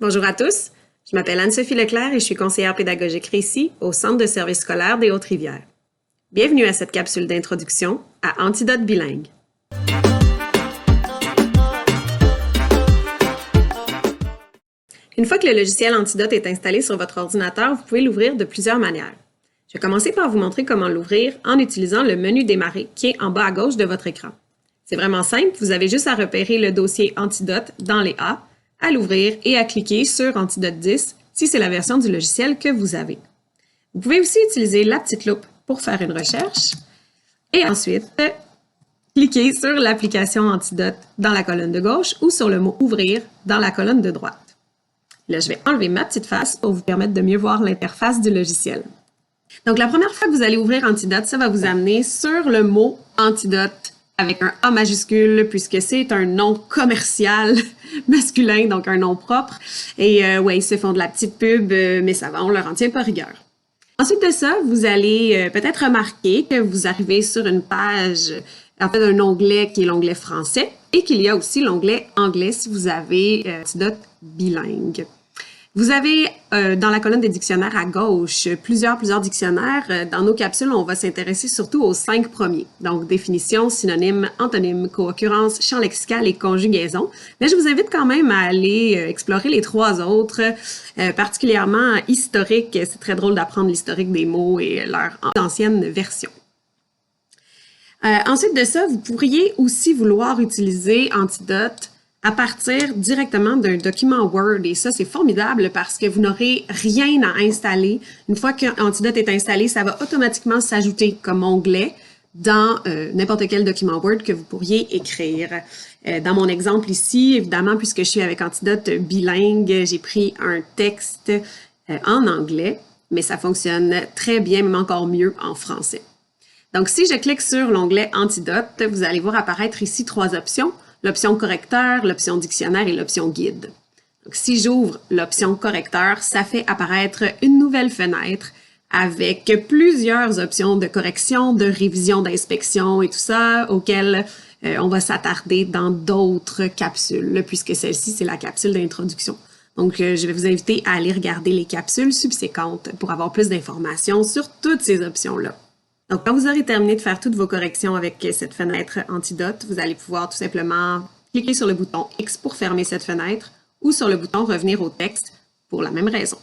Bonjour à tous, je m'appelle Anne-Sophie Leclerc et je suis conseillère pédagogique Récit au Centre de services scolaires des Hautes-Rivières. Bienvenue à cette capsule d'introduction à Antidote bilingue. Une fois que le logiciel Antidote est installé sur votre ordinateur, vous pouvez l'ouvrir de plusieurs manières. Je vais commencer par vous montrer comment l'ouvrir en utilisant le menu Démarrer qui est en bas à gauche de votre écran. C'est vraiment simple, vous avez juste à repérer le dossier Antidote dans les A, à l'ouvrir et à cliquer sur Antidote 10 si c'est la version du logiciel que vous avez. Vous pouvez aussi utiliser la petite loupe pour faire une recherche et ensuite cliquer sur l'application Antidote dans la colonne de gauche ou sur le mot « Ouvrir » dans la colonne de droite. Là, je vais enlever ma petite face pour vous permettre de mieux voir l'interface du logiciel. Donc, la première fois que vous allez ouvrir Antidote, ça va vous amener sur le mot « Antidote » avec un A majuscule puisque c'est un nom commercial masculin, donc un nom propre. Et ouais, ils se font de la petite pub, mais ça va, on leur en tient pas rigueur. Ensuite de ça, vous allez peut-être remarquer que vous arrivez sur une page, en fait, un onglet qui est l'onglet français et qu'il y a aussi l'onglet anglais si vous avez Antidote bilingue. Vous avez dans la colonne des dictionnaires à gauche plusieurs dictionnaires. Dans nos capsules, on va s'intéresser surtout aux 5 premiers. Donc, définition, synonyme, antonyme, co-occurrence, champ lexical et conjugaison. Mais je vous invite quand même à aller explorer les 3 autres, particulièrement historique. C'est très drôle d'apprendre l'historique des mots et leur ancienne version. Ensuite de ça, vous pourriez aussi vouloir utiliser Antidote à partir directement d'un document Word. Et ça, c'est formidable parce que vous n'aurez rien à installer. Une fois qu'Antidote est installé, ça va automatiquement s'ajouter comme onglet dans n'importe quel document Word que vous pourriez écrire. Dans mon exemple ici, évidemment, puisque je suis avec Antidote bilingue, j'ai pris un texte en anglais, mais ça fonctionne très bien, même encore mieux en français. Donc, si je clique sur l'onglet Antidote, vous allez voir apparaître ici 3 options. L'option correcteur, l'option dictionnaire et l'option guide. Donc, si j'ouvre l'option correcteur, ça fait apparaître une nouvelle fenêtre avec plusieurs options de correction, de révision, d'inspection et tout ça, auxquelles on va s'attarder dans d'autres capsules, puisque celle-ci, c'est la capsule d'introduction. Donc, je vais vous inviter à aller regarder les capsules subséquentes pour avoir plus d'informations sur toutes ces options-là. Donc, quand vous aurez terminé de faire toutes vos corrections avec cette fenêtre Antidote, vous allez pouvoir tout simplement cliquer sur le bouton X pour fermer cette fenêtre ou sur le bouton Revenir au texte pour la même raison.